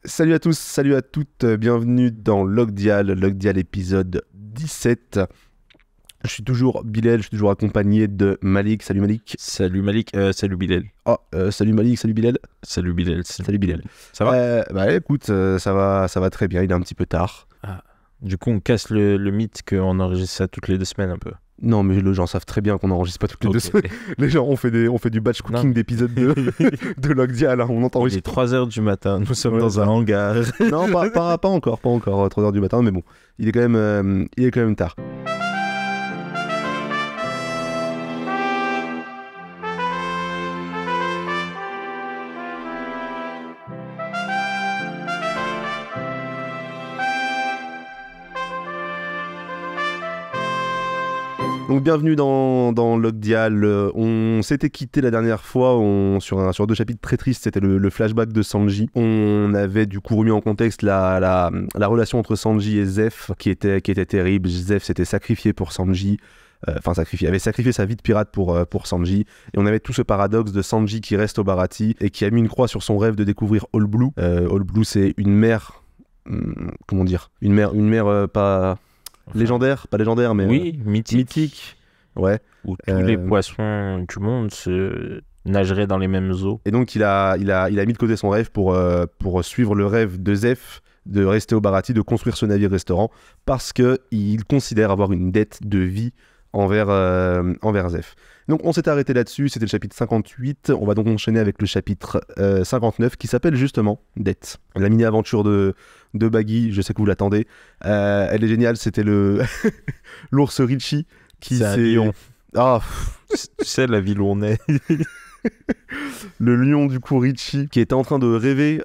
Salut à tous, salut à toutes, bienvenue dans Logdial épisode 17. Je suis toujours Bilal, je suis toujours accompagné de Malik. Salut Malik. Salut Malik, salut Bilal. Salut Malik, salut Bilal. Salut Bilal. Salut Bilal. Ça va Écoute, ça va très bien, il est un petit peu tard. Du coup, on casse le mythe qu'on enregistre ça toutes les 2 semaines un peu. Non, mais les gens savent très bien qu'on n'enregistre pas toutes les 2 semaines. Les gens, on fait du batch cooking d'épisodes de Logdial, hein. On entend. Il est 3h du matin, nous sommes dans un hangar. Non, pas encore, 3h du matin, mais bon, il est quand même tard. Donc bienvenue dans Logdial. On s'était quitté la dernière fois sur 2 chapitres très tristes, c'était le flashback de Sanji. On avait du coup remis en contexte la relation entre Sanji et Zeph qui était terrible. Zeph s'était sacrifié pour Sanji. Avait sacrifié sa vie de pirate pour Sanji. Et on avait tout ce paradoxe de Sanji qui reste au Baratie et qui a mis une croix sur son rêve de découvrir All Blue. All Blue, c'est une mer... comment dire ? Une mer pas... légendaire, pas légendaire, mais oui, mythique. Ouais. Où tous les poissons du monde se nageraient dans les mêmes eaux. Et donc il a mis de côté son rêve pour suivre le rêve de Zeph de rester au Baratie, de construire ce navire-restaurant, parce qu'il considère avoir une dette de vie envers Zeph. Donc on s'était arrêté là-dessus, c'était le chapitre 58, on va donc enchaîner avec le chapitre 59 qui s'appelle justement Dette. La mini-aventure de Baggy, je sais que vous l'attendez, elle est géniale, c'était l'ours Richie qui c'est un lion. Ah, tu sais la ville où on est. Le lion du coup Richie qui était en train de rêver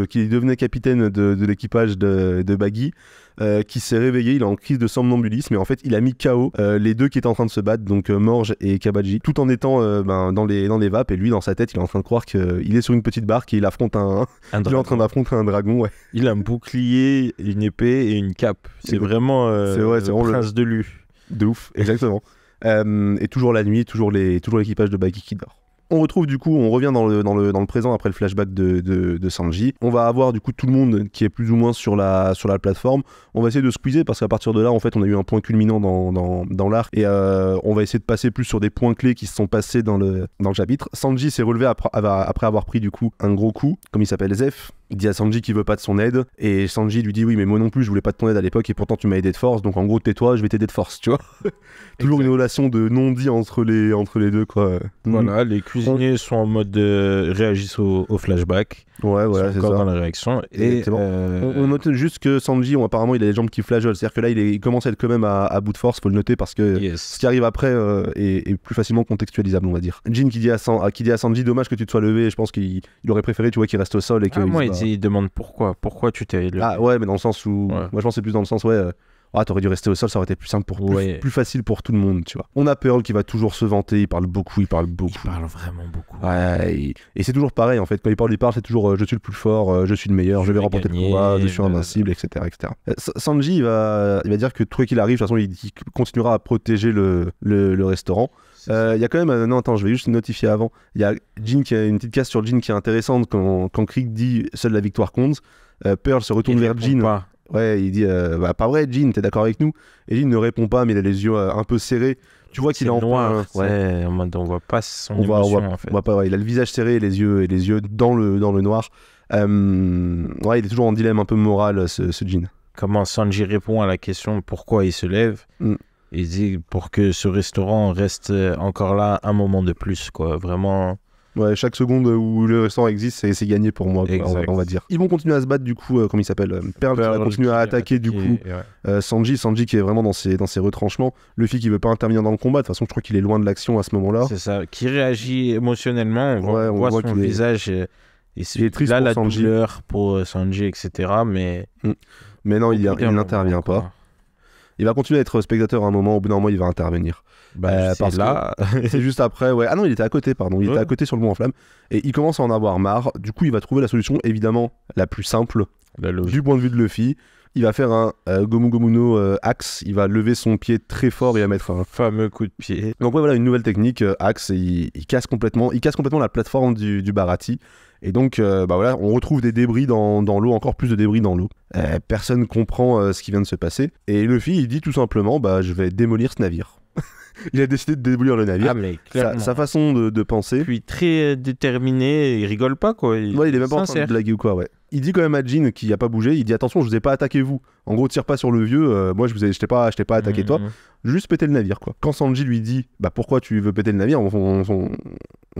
qui devenait capitaine de l'équipage de Baggy, qui s'est réveillé, il est en crise de somnambulisme et en fait il a mis KO les 2 qui étaient en train de se battre, donc Morge et Kabaji, tout en étant dans les vapes, et lui dans sa tête il est en train de croire qu'il est sur une petite barque et il affronte il est en train d'affronter un dragon, ouais. Il a un bouclier, une épée et une cape. C'est vraiment c'est le prince de Lu. De ouf, exactement. Et toujours la nuit, toujours l'équipage de Baggy qui dort. On revient dans le présent après le flashback de Sanji. On va avoir du coup tout le monde qui est plus ou moins sur la plateforme. On va essayer de squeezer parce qu'à partir de là, en fait, on a eu un point culminant dans l'arc et on va essayer de passer plus sur des points clés qui se sont passés dans le chapitre. Sanji s'est relevé après avoir pris du coup un gros coup, comme il s'appelle Zeph. Il dit à Sanji qu'il veut pas de son aide et Sanji lui dit oui mais moi non plus je voulais pas de ton aide à l'époque et pourtant tu m'as aidé de force, donc en gros tais-toi, je vais t'aider de force, tu vois. Toujours une relation de non-dit entre les deux, quoi. Voilà, les cuisiniers sont en mode réagissent au flashback. Ouais, voilà, c'est ça. Encore dans la réaction. Et on note juste que Sanji, apparemment, il a les jambes qui flageolent. C'est-à-dire que là, il commence à être quand même à bout de force, faut le noter, parce que ce qui arrive après est plus facilement contextualisable, on va dire. Jin qui dit à Sanji, dommage que tu te sois levé. Je pense qu'il aurait préféré, tu vois, qu'il reste au sol et que. Il demande pourquoi tu t'es levé. Ah ouais, mais dans le sens où, moi je pense que c'est plus dans le sens t'aurais dû rester au sol, ça aurait été plus simple plus facile pour tout le monde, tu vois. On a Pearl qui va toujours se vanter, il parle beaucoup. Il parle vraiment beaucoup. Ouais, et c'est toujours pareil en fait, quand il parle, c'est toujours je suis le plus fort, je suis le meilleur, je vais remporter le combat, je suis invincible, etc. Sanji, il va dire que tout qu'il arrive, de toute façon, il continuera à protéger le restaurant. Il y a quand même, non attends, je vais juste notifier avant, il y a Jin qui a une petite case sur Jin qui est intéressante quand Krieg dit seule la victoire compte. Pearl se retourne vers Jin. Ouais, il dit pas vrai, Jin, t'es d'accord avec nous? Et Jin ne répond pas, mais il a les yeux un peu serrés. Tu vois qu'il est en noir. On voit pas son émotion, en fait. On voit pas, il a le visage serré et les yeux dans le noir. Il est toujours en dilemme un peu moral, ce Jin. Comment Sanji répond à la question pourquoi il se lève? Il dit pour que ce restaurant reste encore là un moment de plus, quoi. Vraiment. Ouais, chaque seconde où le restaurant existe, c'est gagné pour moi, quoi, on va dire. Ils vont continuer à se battre, du coup, comme il s'appelle, Pearl va continuer à attaquer, du coup, Sanji qui est vraiment dans ses retranchements. Luffy qui veut pas intervenir dans le combat, de toute façon, je crois qu'il est loin de l'action à ce moment-là. C'est ça, qui réagit émotionnellement, on voit son visage, et c'est triste là, pour la Sanji. douleur pour Sanji, etc., mais non, il n'intervient pas. Il va continuer à être spectateur à un moment, au bout d'un moment, il va intervenir. Parce là, c'est juste après, ouais. Ah non, il était à côté, pardon. Il était à côté sur le mont en flamme. Et il commence à en avoir marre. Du coup, il va trouver la solution, évidemment, la plus simple du point de vue de Luffy. Il va faire un Gomu Gomu no Axe. Il va lever son pied très fort et va mettre un fameux coup de pied. Donc ouais, voilà, une nouvelle technique, Axe. Il casse complètement la plateforme du Baratie. Et donc, voilà, on retrouve des débris dans l'eau, encore plus de débris dans l'eau. Personne comprend ce qui vient de se passer. Et Luffy, il dit tout simplement, je vais démolir ce navire. Il a décidé de démolir le navire. Ah, mais clairement. Sa façon de penser. Puis très déterminé, il rigole pas, quoi. Il est même pas en train de blaguer ou quoi, ouais. Il dit quand même à Jin qui a pas bougé, il dit attention, je vous ai pas attaqué vous. En gros, tire pas sur le vieux, moi je t'ai pas attaqué toi, juste péter le navire, quoi. Quand Sanji lui dit pourquoi tu veux péter le navire, on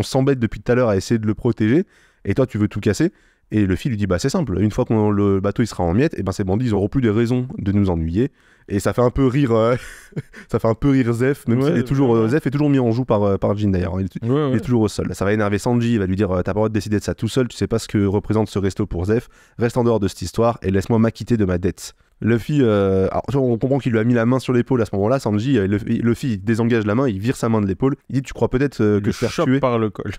s'embête depuis tout à l'heure à essayer de le protéger, et toi tu veux tout casser. Et Luffy lui dit c'est simple, une fois que le bateau il sera en miettes, et ces bandits ils auront plus de raisons de nous ennuyer. Et ça fait un peu rire Zeph, même s'il est toujours Zeph est toujours mis en joue par Jin d'ailleurs. Il est toujours au sol. Ça va énerver Sanji, il va lui dire t'as pas le droit de décider de ça tout seul, tu sais pas ce que représente ce resto pour Zeph, reste en dehors de cette histoire et laisse-moi m'acquitter de ma dette. Luffy, on comprend qu'il lui a mis la main sur l'épaule à ce moment-là. Sanji, Luffy désengage la main, il vire sa main de l'épaule, il dit tu crois peut-être que te faire tuer par le col.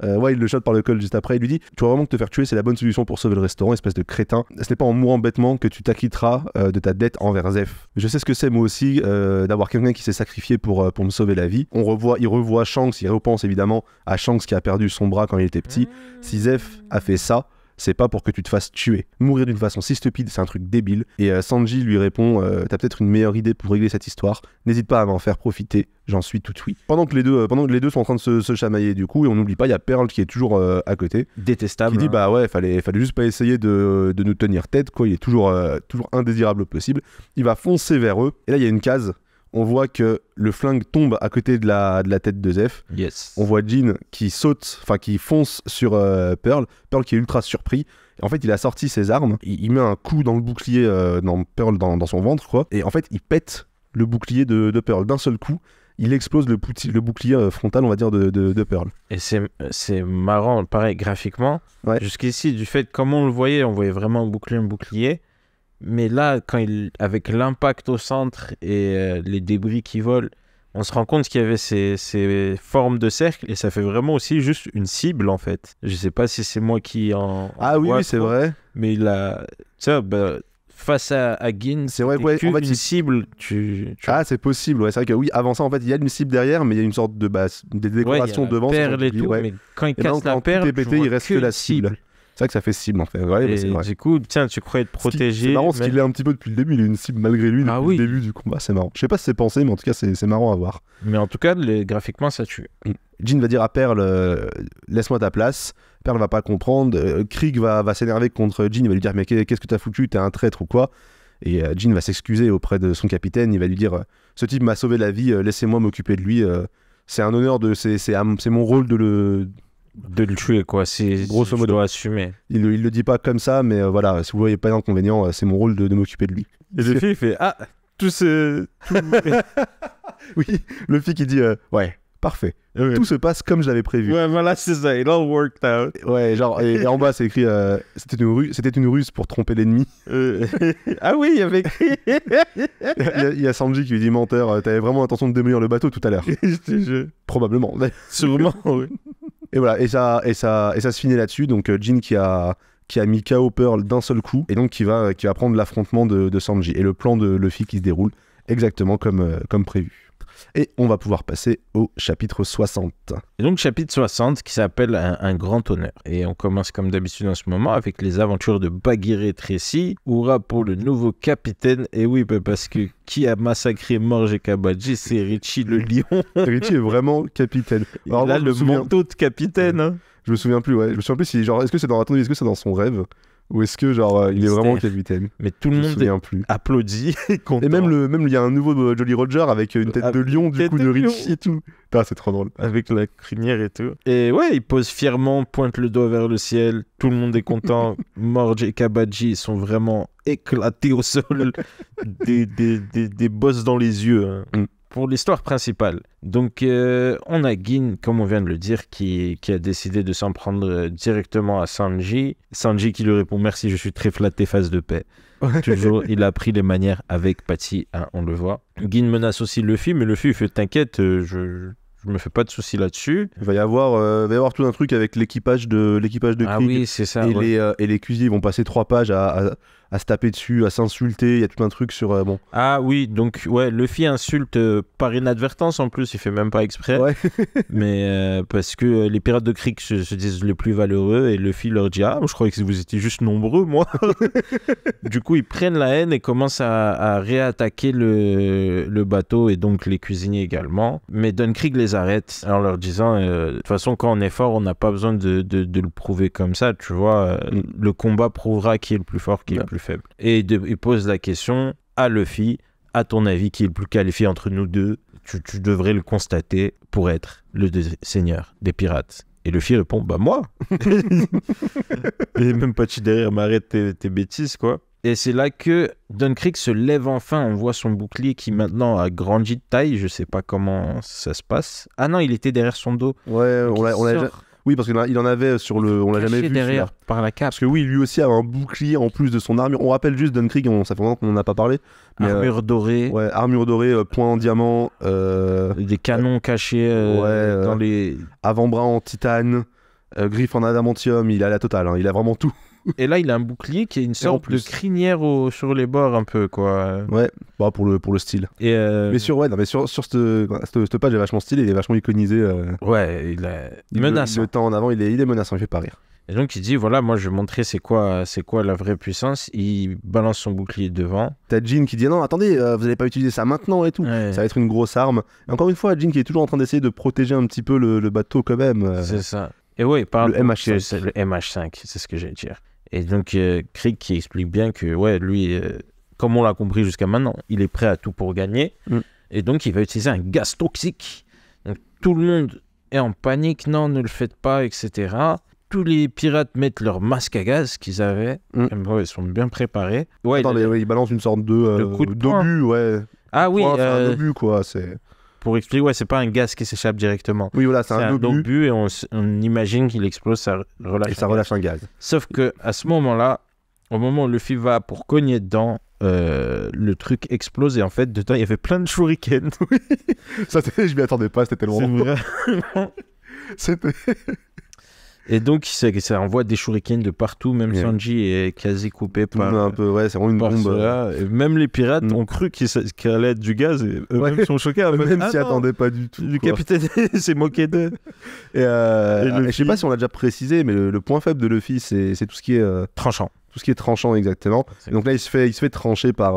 Il le shot par le col juste après. Il lui dit tu crois vraiment que te faire tuer c'est la bonne solution pour sauver le restaurant, espèce de crétin. Ce n'est pas en mourant bêtement que tu t'acquitteras de ta dette envers Zeph. Je sais ce que c'est moi aussi d'avoir quelqu'un qui s'est sacrifié pour me sauver la vie. Il revoit Shanks, il repense évidemment à Shanks qui a perdu son bras quand il était petit. Si Zeph a fait ça, c'est pas pour que tu te fasses tuer. Mourir d'une façon si stupide, c'est un truc débile. Et Sanji lui répond t'as peut-être une meilleure idée pour régler cette histoire. N'hésite pas à m'en faire profiter, j'en suis tout oui. Pendant que les deux sont en train de se chamailler du coup, et on n'oublie pas, il y a Pearl qui est toujours à côté. Détestable. Qui dit fallait juste pas essayer de nous tenir tête, quoi. Il est toujours indésirable au possible. Il va foncer vers eux. Et là, il y a une case. On voit que le flingue tombe à côté de la tête de Zeph. Yes. On voit Jin qui fonce sur Pearl qui est ultra surpris. Et en fait, il a sorti ses armes. Il met un coup dans le bouclier dans Pearl dans son ventre, quoi. Et en fait, il pète le bouclier de Pearl d'un seul coup. Il explose le bouclier frontal, on va dire, de Pearl. Et c'est marrant, pareil, graphiquement. Ouais. Jusqu'ici, du fait, comme on voyait vraiment un bouclier. Mais là, avec l'impact au centre et les débris qui volent, on se rend compte qu'il y avait ces formes de cercle et ça fait vraiment aussi juste une cible en fait. Je sais pas si c'est moi qui en... Ah oui, c'est vrai. Mais face à Gin, c'est vrai, ouais, en fait, une cible, Ah, c'est possible, ouais, c'est vrai que oui, avant ça, en fait, il y a une cible derrière, mais il y a une sorte de des décorations devant. Perle et tout, mais quand il casse la perle, il reste que la cible. C'est vrai que ça fait cible en fait. Ouais, c'est vrai. Du coup, tiens, tu crois être protégé. C'est marrant parce qu'il est un petit peu depuis le début. Il est une cible malgré lui depuis le début du combat. C'est marrant. Je sais pas si c'est pensé, mais en tout cas, c'est marrant à voir. Mais en tout cas, graphiquement, ça tue. Jin va dire à Pearl laisse-moi ta place. Pearl va pas comprendre. Krieg va s'énerver contre Jin. Il va lui dire mais qu'est-ce que t'as foutu? T'es un traître ou quoi? Et Jin va s'excuser auprès de son capitaine. Il va lui dire ce type m'a sauvé la vie. Laissez-moi m'occuper de lui. C'est un honneur c'est mon rôle de le tuer, quoi. C'est grosso modo assumer. Il le dit pas comme ça, mais voilà, si vous voyez pas d'inconvénient, c'est mon rôle de m'occuper de lui. Et le fille fait tout oui, le fille qui dit ouais, parfait. Ouais. Tout se passe comme je l'avais prévu. Ouais, voilà, c'est ça. It all worked out. Ouais, genre, et en bas, c'est écrit c'était une ruse pour tromper l'ennemi. Ah oui, il y avait. Il y a Sanji qui lui dit menteur, t'avais vraiment l'intention de démolir le bateau tout à l'heure. Probablement. Sûrement, oui. Et voilà, et ça se finit là-dessus. Donc Jin qui a mis KO Pearl d'un seul coup, et donc qui va prendre l'affrontement de Sanji. Et le plan de Luffy qui se déroule exactement comme prévu. Et on va pouvoir passer au chapitre 60. Et donc chapitre 60 qui s'appelle un grand honneur. Et on commence comme d'habitude en ce moment avec les aventures de Bagheera et Tracy. Hurrah pour le nouveau capitaine. Et oui, parce que qui a massacré Morge et Kabaji, c'est Richie le lion. Richie est vraiment capitaine. Alors, il a le manteau de capitaine. Hein. Je me souviens plus, ouais. Je me souviens plus si, genre, est-ce que c'est dans son rêve? Ou est-ce que genre il est vraiment capitaine? Mais tout le monde applaudit. Et même il y a un nouveau Jolly Roger avec une tête de lion du coup de Richie et tout. Ah, c'est trop drôle. Avec la crinière et tout. Et ouais, il pose fièrement, pointe le doigt vers le ciel. Tout le monde est content. Morge et Kabaji sont vraiment éclatés au sol. des bosses dans les yeux. Hein. Pour l'histoire principale. Donc, on a Gin, comme on vient de le dire, qui a décidé de s'en prendre directement à Sanji. Sanji qui lui répond « Merci, je suis très flatté, face de paix. » Toujours, il a pris les manières avec Patty, hein, on le voit. Gin menace aussi Luffy, mais Luffy fait « T'inquiète, je me fais pas de soucis là-dessus. » Il va y avoir tout un truc avec l'équipage de Krieg. Ah oui, c'est ça. Et, ouais. Et les cuisiniers vont passer 3 pages à à se taper dessus, à s'insulter. Il y a tout un truc sur bon. Ah oui, donc ouais, Luffy insulte par inadvertance en plus, il fait même pas exprès. Ouais. Mais parce que les pirates de Krieg se disent les plus valeureux et Luffy leur dit ah, je croyais que vous étiez juste nombreux, moi. Du coup, ils prennent la haine et commencent à réattaquer le bateau et donc les cuisiniers également. Mais Krieg les arrête en leur disant de toute façon, quand on est fort, on n'a pas besoin de le prouver comme ça, tu vois. Le combat prouvera qui est le plus fort, qui est le plus faible. Et il pose la question à Luffy, à ton avis, qui est le plus qualifié entre nous deux? Tu devrais le constater pour être le seigneur des pirates. Et Luffy répond, bah moi. Et même Patchy derrière m'arrête tes bêtises, quoi. Et c'est là que Krieg se lève enfin, on voit son bouclier qui maintenant a grandi de taille, je sais pas comment ça se passe. Ah non, il était derrière son dos. Ouais, on l'a déjà... Oui, parce qu'il en avait sur le... On l'a jamais vu derrière par la cape. Parce que oui, lui aussi a un bouclier en plus de son armure. On rappelle juste Krieg, ça fait longtemps qu'on n'en a pas parlé. Mais armure dorée. Ouais, armure dorée, point en diamant. Des canons cachés dans les... Avant-bras en titane, griffe en adamantium, il a la totale, hein, il a vraiment tout. Et là, il a un bouclier qui est une sorte de crinière sur les bords un peu, quoi. Ouais, bah pour le style. Et mais sur cette page est vachement stylé, il est vachement iconisé. Ouais, il est menaçant. Le temps en avant, il est menaçant, il fait pas rire. Et donc il dit voilà, moi je vais montrer c'est quoi la vraie puissance. Il balance son bouclier devant. T'as Jin qui dit non, attendez, vous allez pas utiliser ça maintenant et tout. Ouais. Ça va être une grosse arme. Et encore une fois, Jin qui est toujours en train d'essayer de protéger un petit peu le bateau quand même. C'est ça. Et ouais, il parle le MH5. C'est le MH5, c'est ce que j'allais dire. Et donc Krieg qui explique bien que ouais, lui, comme on l'a compris jusqu'à maintenant, il est prêt à tout pour gagner. Et donc il va utiliser un gaz toxique. Donc tout le monde est en panique, non, ne le faites pas, etc. Tous les pirates mettent leur masque à gaz qu'ils avaient. Ils sont bien préparés. Ouais, ils balancent une sorte d'obus, ouais. Ah oui, c'est un obus, quoi. Pour expliquer, ouais, c'est pas un gaz qui s'échappe directement. Oui, voilà, c'est un obus et on imagine qu'il explose, ça relâche un gaz. Sauf que à ce moment-là, au moment où Luffy va pour cogner dedans, le truc explose et en fait, dedans, il y avait plein de shurikens. Ça, je m'y attendais pas, c'était tellement... C'est vrai. Et donc, ça envoie des shurikens de partout. Même Sanji est quasi coupé par... un peu, ouais, c'est vraiment une bombe. Et même les pirates ont cru qu'il allait être du gaz. Et eux-mêmes sont choqués. Même s'y attendaient pas du tout. Le capitaine s'est moqué d'eux. Et je sais pas si on l'a déjà précisé, mais le point faible de Luffy, c'est tout ce qui est... tranchant. Tout ce qui est tranchant, exactement. Et donc là, il se fait trancher par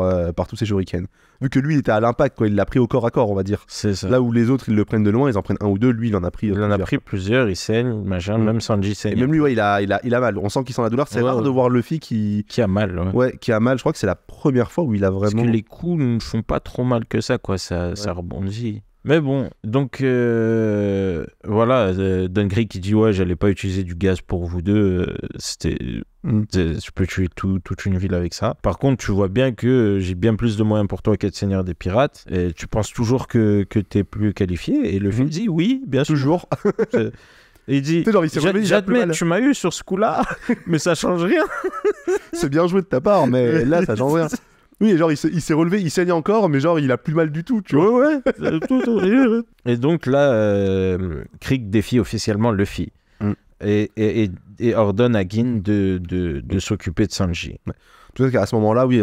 tous ces shurikens. Vu que lui, il était à l'impact, quoi. Il l'a pris au corps à corps, on va dire. C'est ça. Là où les autres, ils le prennent de loin, ils en prennent un ou deux. Lui, il en a pris plusieurs. Il en a pris plusieurs, il saigne, machin. Même Sanji saigne. Et même lui, ouais, il a mal. On sent qu'il sent la douleur. C'est rare de voir Luffy qui a mal. Ouais, qui a mal. Je crois que c'est la première fois où il a vraiment... Parce que les coups ne font pas trop mal que ça, quoi. Ça rebondit. Mais bon, donc voilà, Krieg qui dit ouais, j'allais pas utiliser du gaz pour vous deux, je peux tuer toute une ville avec ça. Par contre, tu vois bien que j'ai bien plus de moyens pour toi qu'être seigneur des pirates, et tu penses toujours que t'es plus qualifié, et le film dit oui, bien sûr. Toujours. Et il dit, j'admets, tu m'as eu sur ce coup-là, mais ça change rien. C'est bien joué de ta part, mais là, ça change rien. Oui, genre il s'est relevé, il saigne encore, mais genre il a plus mal du tout, tu vois. Ouais. Et donc là, Krieg défie officiellement Luffy et ordonne à Gin de s'occuper de Sanji. Ouais. Tout à fait, à ce moment-là, oui,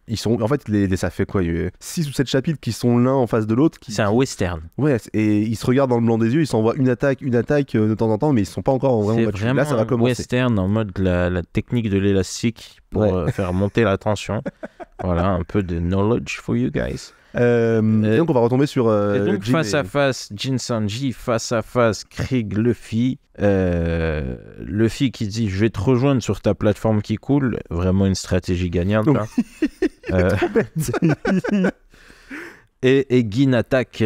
ils sont... En fait, ça fait quoi, 6 ou 7 chapitres qui sont l'un en face de l'autre. C'est un western. Ouais, et ils se regardent dans le blanc des yeux, ils s'envoient une attaque de temps en temps, mais ils sont pas encore vraiment battus. Là, ça va commencer. Western en mode la technique de l'élastique pour faire monter la tension. Voilà, un peu de knowledge for you guys. Et donc on va retomber sur donc face à face Jin Sanji, face à face Krieg Luffy. Luffy qui dit je vais te rejoindre sur ta plateforme qui coule, vraiment une stratégie gagnante là. Et Gin attaque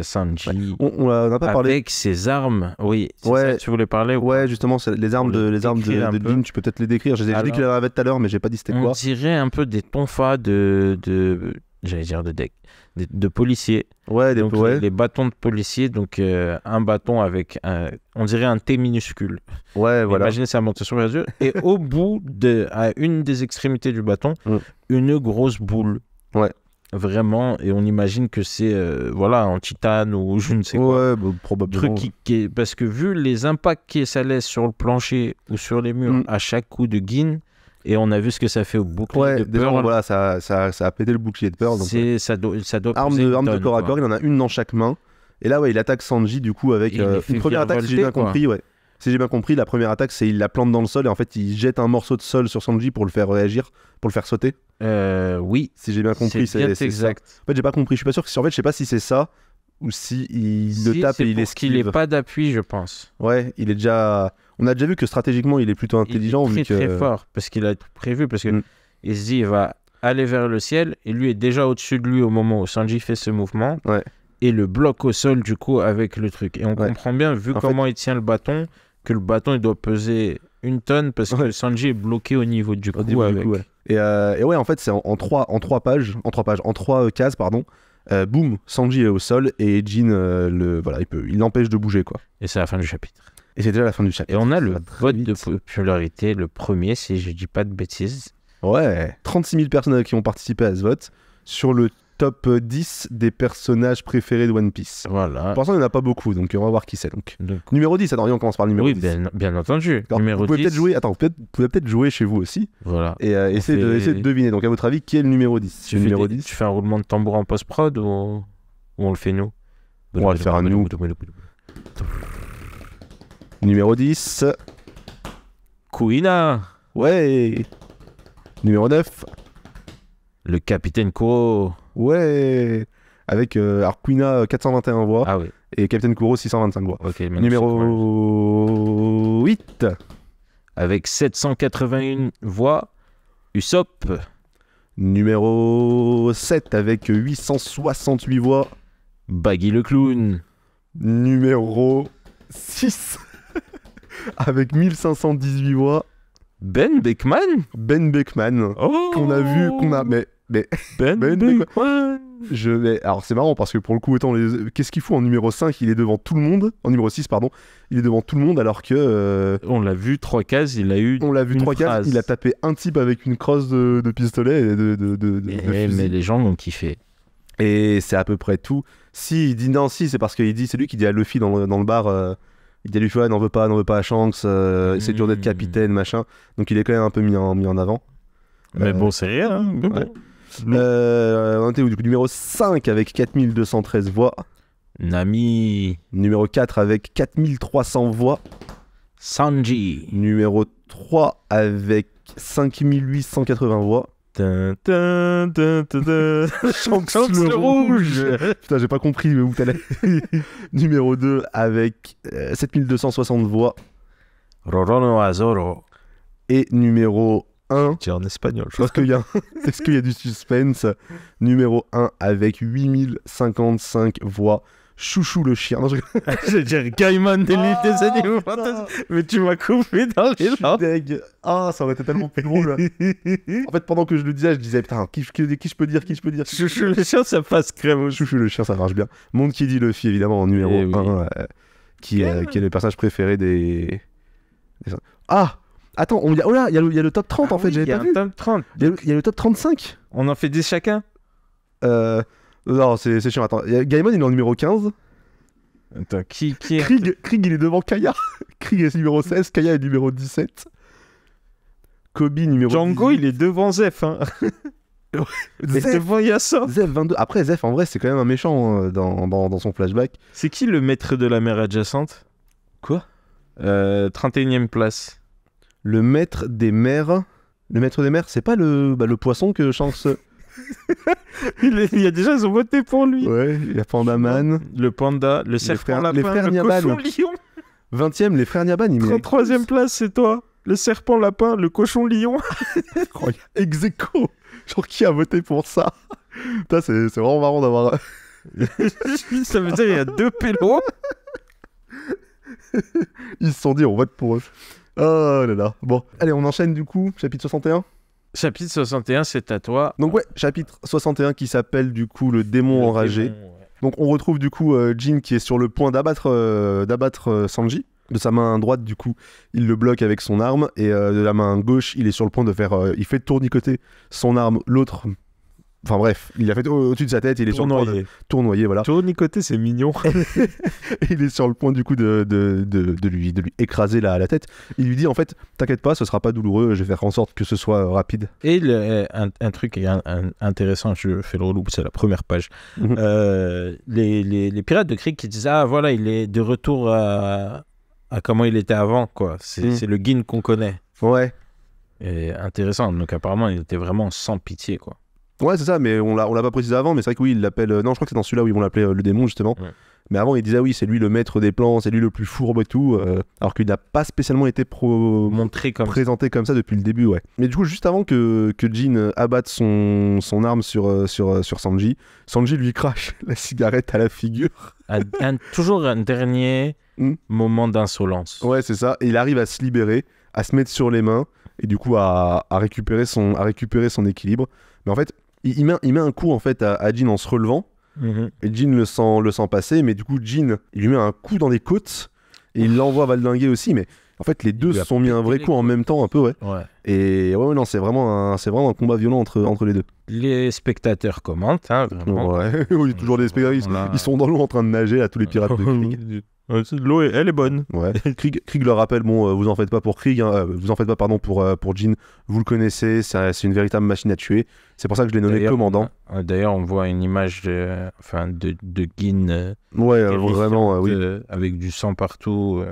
Sanji. On n'a pas parlé avec ses armes. Oui, ouais. Ça, tu voulais parler ouais, justement, les armes de Gin, tu peux peut-être les décrire. J'ai dit que je l'avais tout à l'heure, mais j'ai pas dit c'était quoi. On dirait un peu des tonfas j'allais dire de policiers. Ouais, donc, les bâtons de policiers, donc un bâton avec on dirait un T minuscule. Ouais, voilà. Imaginez ça monte sur les yeux. Et au bout à une des extrémités du bâton, une grosse boule. Ouais. Vraiment, et on imagine que c'est en titane ou je ne sais quoi. Ouais, bah, probablement. Truc parce que vu les impacts que ça laisse sur le plancher ou sur les murs à chaque coup de Gin, Et on a vu ce que ça fait au bouclier de déjà, Pearl. voilà, ça a pété le bouclier de Pearl. Donc, Ça doit arme peser de une tonne, corps à quoi. corps, il en a une dans chaque main. Et là, ouais, il attaque Sanji du coup avec Et il les fait une première attaque, si j'ai bien virevolter, quoi. compris, ouais. Si j'ai bien compris, la première attaque, c'est il la plante dans le sol et en fait, il jette un morceau de sol sur Sanji pour le faire réagir, pour le faire sauter. Oui, Si j'ai bien compris, c'est bien c'est exact. ça. En fait, j'ai pas compris. Je suis pas sûr que en fait, je sais pas si c'est ça ou si il le tape c'est et il pour qu'il ait esquive. pas d'appui, je pense. Ouais, il est déjà. On a déjà vu que stratégiquement, il est plutôt intelligent. Il est vu très que... très fort parce qu'il a tout prévu, parce que Mm. il se dit il va aller vers le ciel et lui est déjà au-dessus de lui au moment où Sanji fait ce mouvement. Ouais. Et le bloque au sol du coup avec le truc. Et on Ouais. comprend bien, vu En comment il tient le bâton, que le bâton il doit peser une tonne parce que Ouais. Sanji est bloqué au niveau du cou. Au début, du avec... coup, ouais. Et ouais, en fait, c'est en trois pages, en trois cases, pardon. Boum, Sanji est au sol et Jin, il l'empêche de bouger, quoi. Et c'est la fin du chapitre. Et c'est déjà la fin du chapitre. Et on a Ça le va très vote vite. de popularité, le premier, si je dis pas de bêtises. Ouais, 36 000 personnes qui ont participé à ce vote sur le top 10 des personnages préférés de One Piece. Voilà. Pour l'instant, il n'y en a pas beaucoup, donc on va voir qui c'est. Donc. Donc, Numéro 10, attends, on commence par le numéro oui, 10. bien entendu. Alors, Numéro vous pouvez 10. peut-être jouer, vous pouvez peut-être jouer chez vous aussi Voilà. et essayer de deviner. Donc, à votre avis, qui est le numéro 10? Tu Le fais, numéro des- 10 tu fais un roulement de tambour en post-prod ou on le fait nous? On va le faire à nous. Numéro 10. Kuina, Ouais. Numéro 9. le capitaine Kuro. Ouais. Avec Arquina 421 voix Ah oui, et Captain Kuro 625 voix. ok. magnifique. Numéro 8. Avec 781 voix, Usopp. Numéro 7 avec 868 voix. Baggy le clown. Numéro 6 avec 1518 voix. Ben Beckman. Ben Beckman. Oh, Qu'on a vu, mais Ben, Ben Beckman. alors c'est marrant parce que pour le coup, qu'est-ce qu'il fout en numéro 5? Il est devant tout le monde. En numéro 6, pardon. Il est devant tout le monde alors que. On l'a vu 3 cases, il a eu. On l'a vu une 3 cases, phrase. il a tapé un type avec une crosse de pistolet et de fusil. Mais les gens l'ont kiffé. Et c'est à peu près tout. Si, il dit non, si, c'est parce qu'il dit, c'est lui qui dit à Luffy dans le bar, il dit à Luffy, ouais, n'en veut pas à Shanks, c'est dur d'être capitaine, machin. Donc il est quand même un peu mis en avant. Mais bon, c'est rien. Hein. Mais ouais. bon. On était où, du coup, numéro 5 avec 4213 voix. Nami. Numéro 4 avec 4300 voix. Sanji. Numéro 3 avec 5880 voix. Tin, tin, tin, tin, tin. Shanks le rouge. Putain, j'ai pas compris où t'allais. Numéro 2 avec 7260 voix. Rorono Azoro. Et numéro 1, C'est en espagnol, je est-ce qu'il y a du suspense? Numéro 1 avec 8055 voix. Chouchou le chien. Non, je Je veux dire Gaiman de l'île des animaux fantastiques. Mais tu m'as coupé dans les suis langues. deg. Ah, ça aurait été tellement plus drôle. En fait, pendant que je le disais, je disais, putain, qui je peux dire? Chouchou le chien, ça passe crème aussi. Chouchou le chien, ça marche bien. Monde qui dit Luffy, évidemment, en numéro Eh oui. 1, qui est le personnage préféré des... Ah, attends, il y a le top 30 en fait, Il j'avais y a pas un vu. top 30. Il y a le top 35. On en fait 10 chacun. Non, c'est chiant, attends. Gaimon, il est en numéro 15. Attends, qui est... Krieg, il est devant Kaya. Krieg est numéro 16, Kaya est numéro 17. Kobe numéro Django, 18. il est devant Zef. Hein. Et Zef, devant Yasha. Zef 22. Après, Zef, en vrai, c'est quand même un méchant dans son flashback. C'est qui le maître de la mer adjacente? Quoi? 31e place. Le maître des mers. Le maître des mers, c'est pas le poisson que Shanks... Il y a déjà, ils ont voté pour lui. Ouais, il y a Pandaman. Le panda, le serpent lapin, les frères le Nyaban. cochon lion. 20ème, les frères Nyaban. 33e place, c'est toi. Le serpent lapin, le cochon lion. Ex aequo. Genre, qui a voté pour ça? Putain, c'est vraiment marrant d'avoir... Ça veut dire qu'il y a 2 pélos. Ils se sont dit, on vote pour eux. Oh là là. Bon, allez, on enchaîne du coup, chapitre 61. Chapitre 61, c'est à toi. Donc ouais, chapitre 61 qui s'appelle du coup le démon enragé. Donc on retrouve du coup Jin qui est sur le point d'abattre Sanji. De sa main droite du coup, il le bloque avec son arme et de la main gauche, il est sur le point de faire... il fait tournicoter son arme, l'autre Enfin bref, il a fait au-dessus de sa tête, il est sur le point de tournoyer, voilà. Tournicoté, c'est mignon. Et il est sur le point du coup de lui écraser la tête. Il lui dit en fait, t'inquiète pas, ce sera pas douloureux, je vais faire en sorte que ce soit rapide. Et un truc intéressant, je fais le relou, c'est la première page. Les pirates de Krieg qui disent ah voilà, il est de retour à comment il était avant, quoi. C'est le Gin qu'on connaît. Ouais. Et intéressant, donc apparemment il était vraiment sans pitié, quoi. Ouais, c'est ça, mais on l'a pas précisé avant, mais c'est vrai que oui, il l'appelle. Non, je crois que c'est dans celui-là où ils vont l'appeler le démon, justement. Ouais. Mais avant, il disait oui, c'est lui le maître des plans, c'est lui le plus fourbe et tout, alors qu'il n'a pas spécialement été présenté comme ça depuis le début, ouais. Mais du coup, juste avant que Jin abatte son arme sur Sanji, Sanji lui crache la cigarette à la figure. Toujours un dernier moment d'insolence. Ouais, c'est ça. Et il arrive à se libérer, à se mettre sur les mains, et du coup à récupérer son équilibre. Mais en fait, il met un coup en fait à Jin en se relevant. Et Jin le sent passer, mais du coup Jin il lui met un coup dans les côtes et il l'envoie valdinguer aussi, mais en fait les deux se sont mis un vrai coup en même temps un peu, ouais. Et ouais non, c'est vraiment un combat violent entre les deux. Les spectateurs commentent, hein, vraiment. Ouais, oui, toujours des spectateurs, ils sont dans l'eau en train de nager là, tous les pirates de Krieg. L'eau, elle est bonne. Ouais. Krieg leur rappelle, bon, vous en faites pas pour Krieg, hein, vous en faites pas, pardon, pour Jin. Vous le connaissez, c'est une véritable machine à tuer. C'est pour ça que je l'ai nommé commandant. D'ailleurs, on voit une image de Gin. Ouais, vraiment, oui. Avec du sang partout,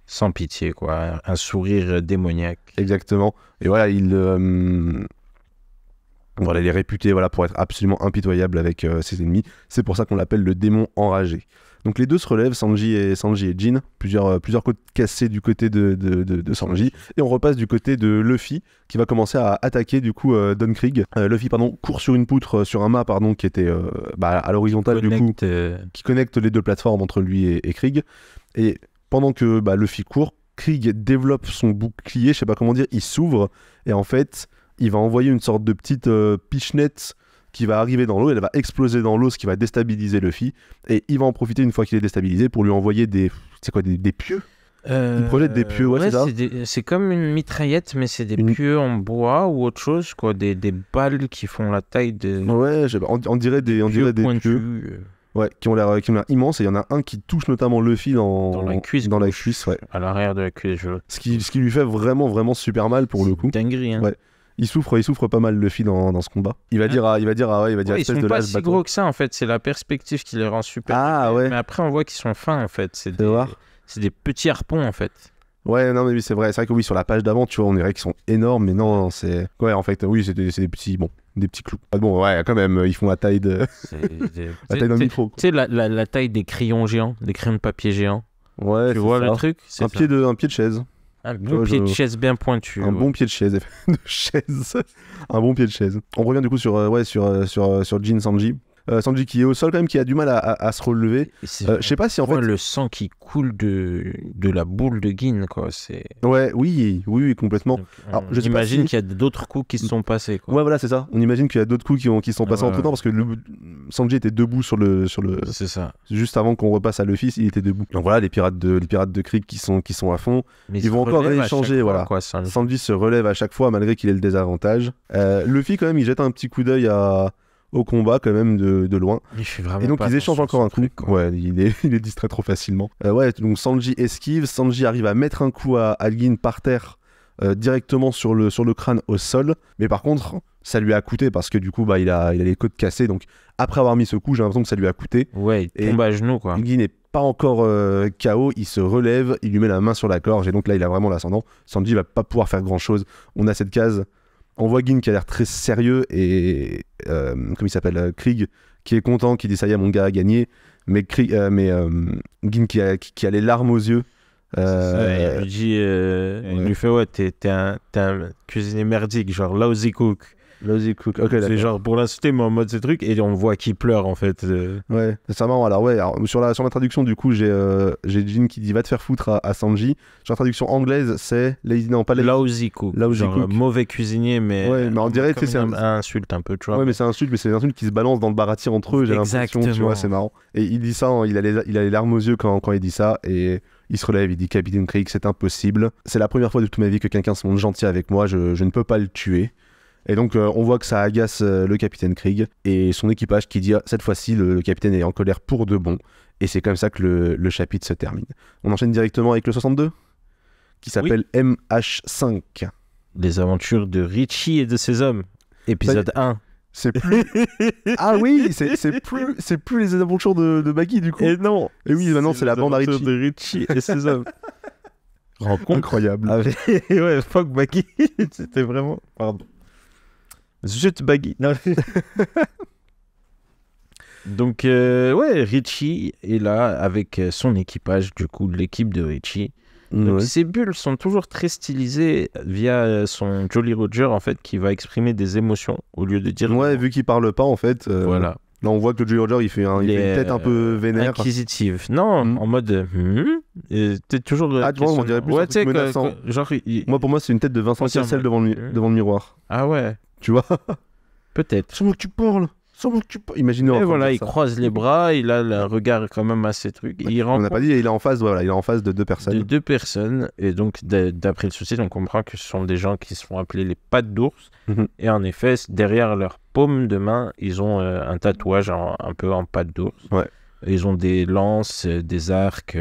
sans pitié, quoi. Un sourire démoniaque. Exactement. Et voilà, il est réputé pour être absolument impitoyable avec ses ennemis. C'est pour ça qu'on l'appelle le démon enragé. Donc les deux se relèvent, Sanji et Jin, plusieurs côtes cassées du côté de Sanji, et on repasse du côté de Luffy qui va commencer à attaquer du coup Don Krieg. Luffy court sur une poutre, sur un mât qui était à l'horizontale qui connecte les deux plateformes entre lui et Krieg. Et pendant que Luffy court, Krieg développe son bouclier, je sais pas comment dire, il s'ouvre et en fait il va envoyer une sorte de petite pichenette qui va arriver dans l'eau, elle va exploser dans l'eau, ce qui va déstabiliser Luffy, et il va en profiter une fois qu'il est déstabilisé pour lui envoyer des pieux. Il projette des pieux, c'est ça. C'est comme une mitraillette, mais c'est des pieux en bois ou autre chose, quoi, des balles qui font la taille de... Ouais, on dirait des pieux. Ouais, qui ont l'air immenses, et il y en a un qui touche notamment Luffy dans la cuisse, ouais. À l'arrière de la cuisse. Ce qui lui fait vraiment, vraiment super mal pour le coup. Dinguerie, hein. Ouais. Il souffre pas mal Luffy dans ce combat. Il va dire ils sont pas si gros que ça en fait, c'est la perspective qui les rend super. Ah ouais. Mais après on voit qu'ils sont fins en fait, c'est des petits harpons en fait. Ouais, non mais oui, c'est vrai que oui, sur la page d'avant, tu vois, on dirait qu'ils sont énormes, mais non, c'est ouais, en fait, oui, c'est des petits clous. Ah bon, ouais, quand même, ils font la taille de la taille d'un micro. Tu sais la taille des crayons géants, des crayons de papier géants. Ouais, tu vois le truc, un pied de chaise. Un bon pied de chaise bien pointu. Un bon pied de chaise. Un bon pied de chaise. On revient du coup sur Jin Sanji. Sanji qui est au sol quand même, qui a du mal à se relever. Je sais pas si en fait... Le sang qui coule de la boule de Gin, quoi. Ouais, oui, complètement. Donc, on imagine qu'il y a d'autres coups qui se sont passés, quoi. Ouais, voilà, c'est ça. On imagine qu'il y a d'autres coups qui se sont passés entre temps, parce que Sanji était debout sur le... C'est ça. Juste avant qu'on repasse à Luffy, il était debout. Donc voilà, les pirates de Krieg qui sont à fond. Mais ils vont encore échanger, voilà. Quoi, Sanji se relève à chaque fois, malgré qu'il ait le désavantage. Luffy, quand même, il jette un petit coup d'œil au combat quand même de loin. Et donc ils échangent encore un coup. Ouais, il est distrait trop facilement. Ouais, donc Sanji esquive, Sanji arrive à mettre un coup à Gin par terre directement sur le crâne au sol, mais par contre ça lui a coûté parce que du coup il a les côtes cassées, donc après avoir mis ce coup j'ai l'impression que ça lui a coûté. Ouais, il tombe à genoux quoi. Gin n'est pas encore KO, il se relève, il lui met la main sur la gorge et donc là il a vraiment l'ascendant. Sanji va pas pouvoir faire grand chose. On a cette case. On voit Gin qui a l'air très sérieux et comment il s'appelle, Krieg qui est content, qui dit ça y est mon gars a gagné, mais Gin qui a les larmes aux yeux. Il lui dit, il lui fait ouais t'es un cuisinier merdique, genre lousy cook. Okay, c'est genre pour l'insulter mais en mode ces trucs, et on voit qu'il pleure en fait. Ouais, c'est marrant. Alors sur la traduction du coup j'ai Jin qui dit va te faire foutre à Sanji. Sur la traduction anglaise c'est lousy cook, genre mauvais cuisinier, mais ouais, mais on dirait que c'est un insulte un peu, tu vois. Ouais, mais c'est un insulte, mais c'est un insulte qui se balance dans le bar à tir entre eux, j'ai l'impression, tu vois, c'est marrant. Et il dit ça, il a les larmes aux yeux quand il dit ça, et il se relève, il dit Capitaine Krieg, c'est impossible. C'est la première fois de toute ma vie que quelqu'un se montre gentil avec moi, je ne peux pas le tuer. Et donc on voit que ça agace le capitaine Krieg et son équipage qui dit cette fois-ci le capitaine est en colère pour de bon. Et c'est comme ça que le chapitre se termine. On enchaîne directement avec le 62 qui s'appelle MH5. Les aventures de Richie et de ses hommes. Épisode 1. C'est plus... Ah oui, c'est plus les aventures de Baggy du coup. Et non. Et oui, maintenant c'est la bande à Richie. De Richie et ses hommes. Rencontre. Incroyable. Ouais, fuck Baggy. C'était vraiment... Pardon. Zut Baggy. Non. Donc, ouais, Richie est là avec son équipage, du coup, l'équipe de Richie. Donc, ces bulles sont toujours très stylisées via son Jolly Roger, en fait, qui va exprimer des émotions au lieu de dire... Ouais, vu qu'il parle pas, en fait. Voilà. Là, on voit que le Jolly Roger, il fait une tête un peu vénère. Inquisitive. Non, en mode... T'es toujours... Ah, tu vois, on dirait plus un truc menaçant. Genre, moi, pour moi, c'est une tête de Vincent Cassel devant le miroir. Ah ouais. Tu vois. Peut-être. C'est moi que tu parles. Imaginez. Et voilà, il croise les bras, il a le regard quand même assez truc. On n'a pas dit, il est en face, voilà, il est en face de 2 personnes. De 2 personnes, et donc d'après le sous-titre, on comprend que ce sont des gens qui se font appeler les pattes d'ours. Et en effet, derrière leur paume de main, ils ont un tatouage un peu en pattes d'ours. Ouais. Ils ont des lances, des arcs,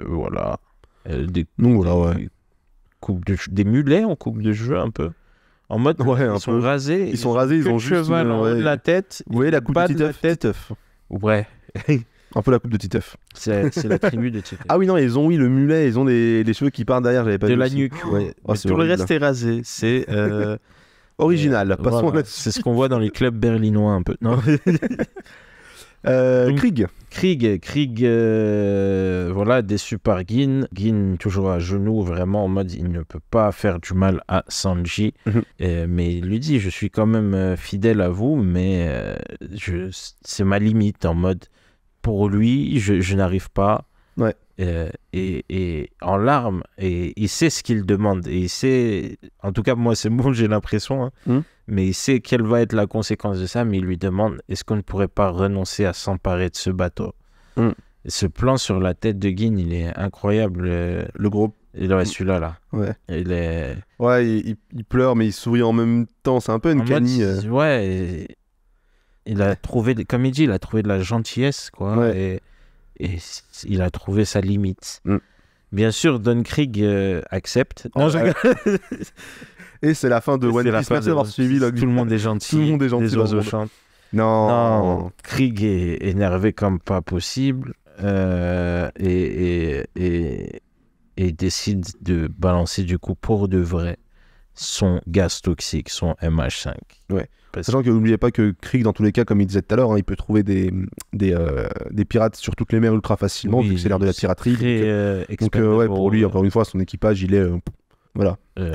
voilà. Des mulets en coupe de cheveux un peu. En mode, ils sont rasés. Ils sont rasés, ils ont juste la tête. Vous voyez la coupe de Titeuf. Ouais. Un peu la coupe de Titeuf. C'est la tribu de Titeuf. Ah oui, non, ils ont le mulet, ils ont les cheveux qui partent derrière, j'avais pas vu. De la nuque. Ouais. Oh, tout le reste est rasé. C'est original. Passons voilà. C'est ce qu'on voit dans les clubs berlinois un peu. Non. Donc, Krieg, voilà, déçu par Gin. Gin toujours à genoux, vraiment en mode il ne peut pas faire du mal à Sanji. Mais il lui dit, je suis quand même fidèle à vous, mais c'est ma limite, en mode pour lui, je n'arrive pas. Ouais. Et en larmes, et il sait ce qu'il demande, et il sait, en tout cas moi c'est bon, j'ai l'impression, mais il sait quelle va être la conséquence de ça, mais il lui demande, est-ce qu'on ne pourrait pas renoncer à s'emparer de ce bateau? Et ce plan sur la tête de Gin, il est incroyable. Le gros. Ouais, celui-là, là. Ouais. Il est... Ouais, il pleure, mais il sourit en même temps, c'est un peu une canie. Ouais, il a trouvé, comme il dit, il a trouvé de la gentillesse, quoi, ouais. Et il a trouvé sa limite. Bien sûr, Don Krieg accepte. Non, et c'est la fin de One Piece. Merci d'avoir suivi. Tout le monde est gentil. Tout le monde est gentil. Les oiseaux chantent. Non. Krieg est énervé comme pas possible et décide de balancer du coup pour de vrai son gaz toxique, son MH5. Ouais. Sachant que n'oubliez pas que Krieg, dans tous les cas, comme il disait tout à l'heure, il peut trouver des pirates sur toutes les mers ultra facilement, vu que c'est l'ère de la piraterie. Donc pour lui, encore une fois, son équipage, il est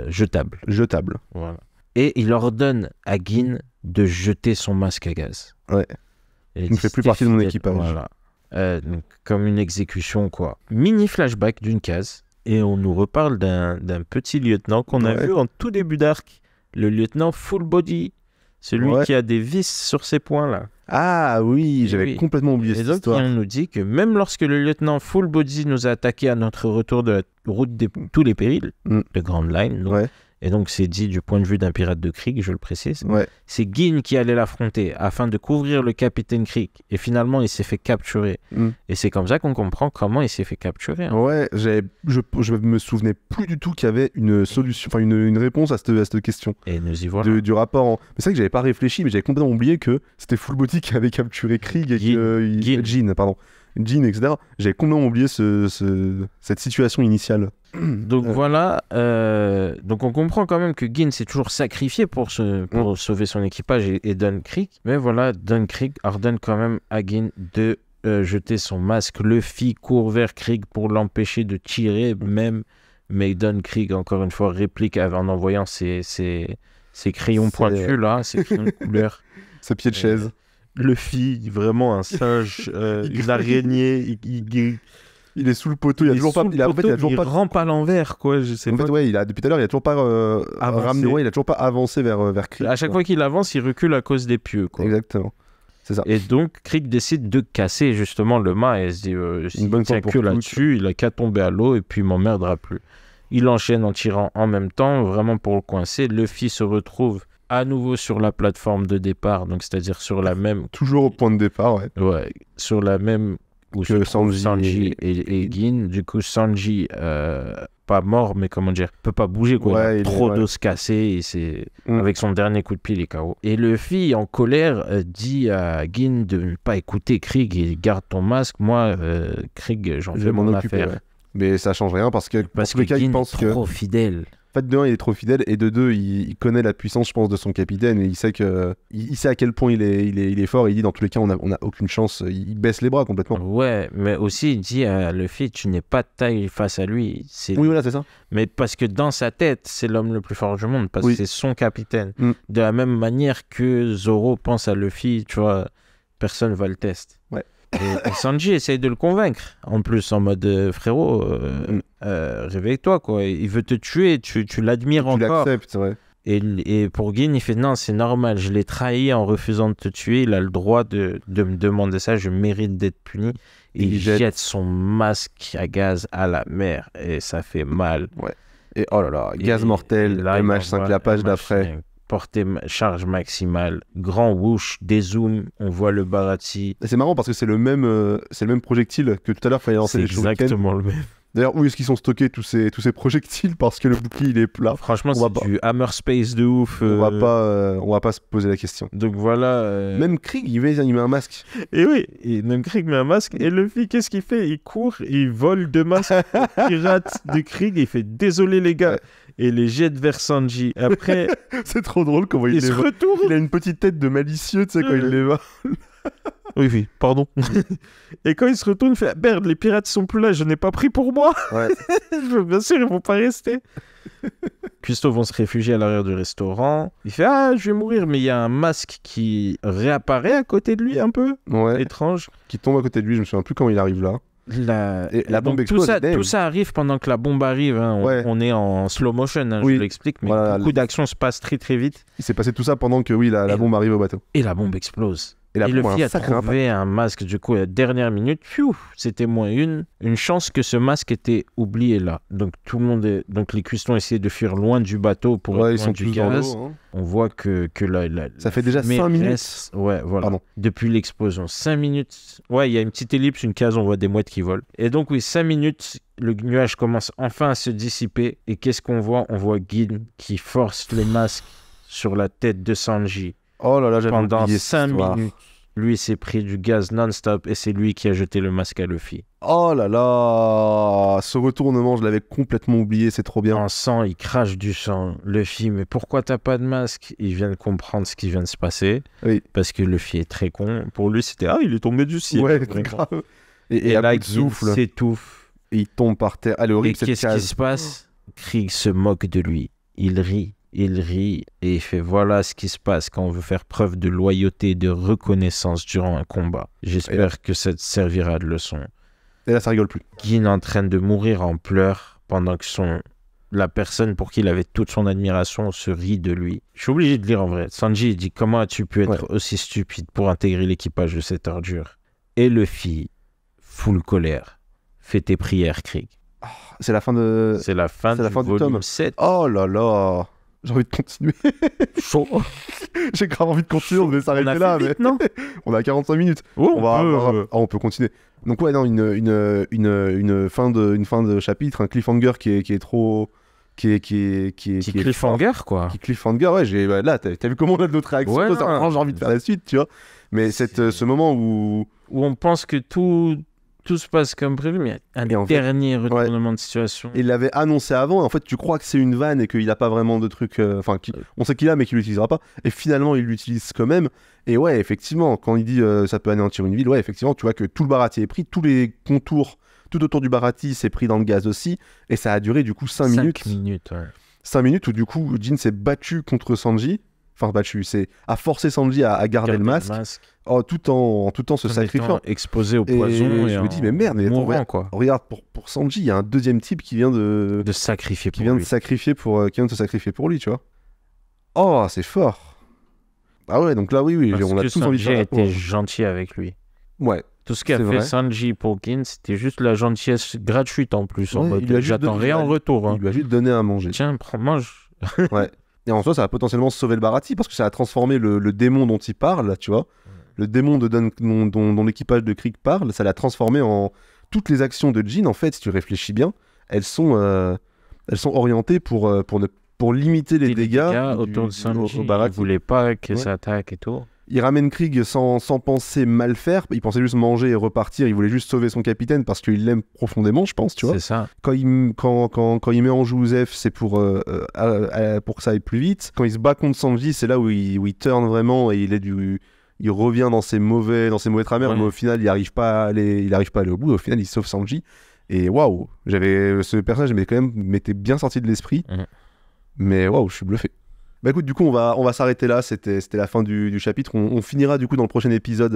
jetable. Voilà. Et il ordonne à Gin de jeter son masque à gaz. Ouais. Il ne fait plus partie de mon équipage. Voilà. Donc, comme une exécution, quoi. Mini flashback d'une case. Et on nous reparle d'un petit lieutenant qu'on a vu en tout début d'arc. Le lieutenant Full Body. Celui qui a des vis sur ses poings, là. Ah oui, j'avais complètement oublié cette histoire. Et donc, il nous dit que même lorsque le lieutenant Full Body nous a attaqué à notre retour de la route de tous les périls, de Grand Line, donc, et donc c'est dit du point de vue d'un pirate de Krieg, je le précise, c'est Gin qui allait l'affronter afin de couvrir le capitaine Krieg. Et finalement, il s'est fait capturer. Et c'est comme ça qu'on comprend comment il s'est fait capturer. Ouais, je me souvenais plus du tout qu'il y avait une solution, enfin une réponse à cette question. Et nous y voilà. Du rapport Mais c'est vrai que j'avais pas réfléchi, mais j'avais complètement oublié que c'était Full Body qui avait capturé Krieg et Gin, etc. J'avais complètement oublié cette situation initiale. Donc voilà, donc on comprend quand même que Gin s'est toujours sacrifié pour sauver son équipage et Don Krieg. Mais voilà, Don Krieg ordonne quand même à Gin de jeter son masque. Luffy court vers Krieg pour l'empêcher de tirer même. Mais Don Krieg, encore une fois, réplique en envoyant ses crayons pointus, là, ses crayons de couleur. Ses pieds de chaise. Luffy, vraiment un singe, une araignée, il est sous le poteau, il rampe à l'envers, quoi, je sais pas. En fait, depuis tout à l'heure, il a toujours pas ramené, il a toujours pas avancé vers Krieg. À chaque fois qu'il avance, il recule à cause des pieux, quoi. Exactement. C'est ça. Et donc, Krieg décide de casser justement le mât et se dit s'il tient que là-dessus, il a qu'à tomber à l'eau et puis il m'emmerdera plus. Il enchaîne en tirant en même temps, vraiment pour le coincer. Luffy se retrouve à nouveau sur la plateforme de départ, donc c'est-à-dire sur la même, Toujours au point de départ, ouais. ouais, sur la même où Que se trouvent Sanji Sanji et- et Gin. Du coup, Sanji, pas mort, mais comment dire, peut pas bouger, quoi. Ouais, Il a il est- trop ouais. d'os cassés et c'est Mm. avec son dernier coup de pied, il est KO. Et Luffy, en colère, dit à Gin de ne pas écouter Krieg et garde ton masque. Moi, Krieg, j'en Je fais vais m'en mon occuper, affaire. ouais. Mais ça change rien parce que Parce dans tous les que cas, il Gin pense est que. trop fidèle. En fait, de un, il est trop fidèle, et de deux, il connaît la puissance, je pense, de son capitaine, et il sait que, il sait à quel point il est fort, et il dit dans tous les cas, on a aucune chance, il baisse les bras complètement. Ouais, mais aussi il dit à Luffy, tu n'es pas de taille face à lui. Oui, voilà, c'est ça. Mais parce que dans sa tête, c'est l'homme le plus fort du monde, parce Oui. que c'est son capitaine. Mm. De la même manière que Zoro pense à Luffy, tu vois, personne va le tester. Ouais. Et Sanji essaye de le convaincre, en plus en mode frérot, réveille-toi, quoi. Il veut te tuer, tu l'admires Tu encore. l'acceptes, c'est vrai. Et pour Gin, il fait non, c'est normal, je l'ai trahi en refusant de te tuer, il a le droit de me demander ça, je mérite d'être puni. Et il jette son masque à gaz à la mer, et ça fait mal. Et oh là là, gaz mortel, là, il MH5, envoie la page MH5, d'après. Charge maximale, grand whoosh, dézoom, on voit le Baratie. Et c'est marrant parce que c'est le même projectile que tout à l'heure quand il a lancé C'est les shurikens. exactement le même. D'ailleurs, où est-ce qu'ils sont stockés tous ces projectiles? Parce que le bouclier il est plat. Franchement, On va c'est pas- du hammer space de ouf. On va pas se poser la question. Donc voilà. Même Krieg, il met un masque. Et oui, et même Krieg met un masque. Et Luffy, qu'est-ce qu'il fait? Il court, il vole deux masques pirates de Krieg. Et il fait désolé les gars. Ouais. Et les jette vers Sanji. Après, C'est trop drôle comment il il les se voit. retourne. Il a une petite tête de malicieux, tu sais, quand il les voit. Oui, pardon. Et quand il se retourne, il fait merde, les pirates sont plus là, je n'ai pas pris pour moi. Ouais. Bien sûr, ils vont pas rester. Cuistot vont se réfugier à l'arrière du restaurant. Il fait ah, je vais mourir, mais il y a un masque qui réapparaît à côté de lui, un peu Ouais. étrange. Qui tombe à côté de lui, je me souviens plus comment il arrive là. Et la bombe donc, explose, damn. tout ça arrive pendant que la bombe arrive. Hein. Ouais. On est en slow motion, hein, Oui. je l'explique, mais Voilà, beaucoup d'actions se passent très très vite. Il s'est passé tout ça pendant que oui, la Et- bombe arrive au bateau. Et la bombe explose. Et la Et le bombe a fille un a sacré impact. trouvé un masque, du coup, à la dernière minute, pfiou, c'était moins une. Une chance que ce masque était oublié là. Donc, donc les cuistions essayaient de fuir loin du bateau pour Ouais, être ils loin sont du tous dans gaz. l'eau. Hein. On voit que Ça fait déjà fumée 5 minutes. reste- Ouais, voilà. Pardon. Depuis l'explosion. 5 minutes. Ouais, il y a une petite ellipse, une case, on voit des mouettes qui volent. Et donc, oui, 5 minutes, le nuage commence enfin à se dissiper. Et qu'est-ce qu'on voit? On voit Gin qui force les masques sur la tête de Sanji. Oh là là, j'avais Pendant oublié cette 5 histoire. minutes, lui s'est pris du gaz non-stop et c'est lui qui a jeté le masque à Luffy. Oh là là, ce retournement, je l'avais complètement oublié, c'est trop bien. En sang, il crache du sang. Luffy, mais pourquoi t'as pas de masque? Il vient de comprendre ce qui vient de se passer. Oui. Parce que Luffy est très con. Pour lui, c'était il est tombé du ciel. Ouais, Vraiment. grave. Et à là, coup de Gin souffle, s'étouffe. et il tombe par terre. Ah, le Et horrible, cette qu'est-ce qui case. se passe? Krieg se moque de lui. Il rit et il fait voilà ce qui se passe quand on veut faire preuve de loyauté et de reconnaissance durant un combat. J'espère que ça te servira de leçon. Et là, ça rigole plus. Gin est en train de mourir en pleurs pendant que la personne pour qui il avait toute son admiration se rit de lui. Je suis obligé de lire en vrai. Sanji dit comment as-tu pu être aussi stupide pour intégrer l'équipage de cette ordure? Et Luffy, full colère, fais tes prières, Krieg. C'est la fin de... C'est la fin c'est la fin du volume tome. 7. Oh là là, j'ai envie de continuer. Chaud. J'ai grave envie de continuer, on devait On a s'arrêter fait là, vite, mais non? on a 45 minutes. Oh, On peut continuer. Donc ouais, non, une fin de chapitre, un cliffhanger qui est trop... qui est Petit cliffhanger, quoi. Qui cliffhanger, ouais, là, t'as vu comment on a de notre réaction, Ouais, toi, ça non. rend, j'ai envie de faire la suite, tu vois. Mais ce moment où... Où on pense que tout se passe comme prévu, mais il y a Et un en fait- dernier retournement de situation. il l'avait annoncé avant, et en fait, tu crois que c'est une vanne et qu'il a pas vraiment de truc... Enfin, on sait qu'il a, mais qu'il l'utilisera pas. Et finalement, il l'utilise quand même. Et ouais, effectivement, quand il dit ça peut anéantir une ville, ouais, effectivement, tu vois que tout le Baratie est pris, tous les contours tout autour du Baratie s'est pris dans le gaz aussi, et ça a duré du coup 5 minutes. 5 minutes, ouais. 5 minutes où du coup, Jin s'est battu contre Sanji. Enfin, a forcé Sanji à garder le masque, tout en se sacrifiant. Exposé au Et poison. je me dis, mais merde, mais attends, mourant, quoi. regarde, pour Sanji, il y a un deuxième type qui vient de sacrifier qui pour vient de lui. sacrifier qui vient de se sacrifier pour lui, tu vois. Oh, c'est fort. Ah ouais, donc là, oui, Parce on a que tous envie de Sanji faire a la été cour. gentil avec lui. Ouais. Tout ce qu'a C'est fait vrai. Sanji pour Gin, c'était juste la gentillesse gratuite en plus. En Ouais, mode, il a juste j'attends donné- rien en retour. Hein. Il lui a juste donné à manger. Tiens, mange. Ouais. Et en soi, ça va potentiellement sauver le Bharati parce que ça a transformé le démon dont il parle, là, tu vois. Le démon dont l'équipage de Krieg parle, ça l'a transformé en... Toutes les actions de Jin, en fait, si tu réfléchis bien, elles sont orientées pour limiter les dégâts autour de Sanji. au Il Bharati. voulait pas que Ouais. ça attaque et tout. Il ramène Krieg sans penser mal faire. Il pensait juste manger et repartir. Il voulait juste sauver son capitaine parce qu'il l'aime profondément, je pense, tu vois. C'est ça. Quand il met en joue Zef, c'est pour que ça aille plus vite. Quand il se bat contre Sanji, c'est là où il turn vraiment et il revient dans ses mauvais travers, Ouais. mais au final, il arrive pas à aller au bout. Au final, il sauve Sanji. Et waouh, ce personnage m'était bien sorti de l'esprit. Mhm. Mais waouh, je suis bluffé. Bah écoute, du coup, on va s'arrêter là. C'était la fin du chapitre. On finira du coup dans le prochain épisode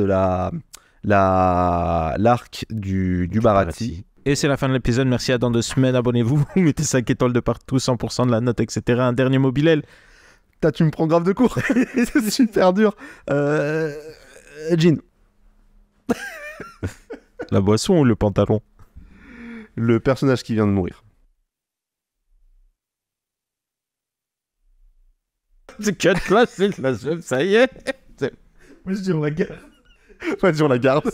l'arc du Bharati. Et c'est la fin de l'épisode. Merci à dans 2 semaines. Abonnez-vous. Mettez 5 étoiles de partout, 100% de la note, etc. Un dernier mot, Bilal. Tu me prends grave de court. C'est super dur. Jean, La boisson ou le pantalon? le personnage qui vient de mourir. C'est cut là, c'est la ça y est. Moi, je dis on la garde. Moi, je dis on la garde.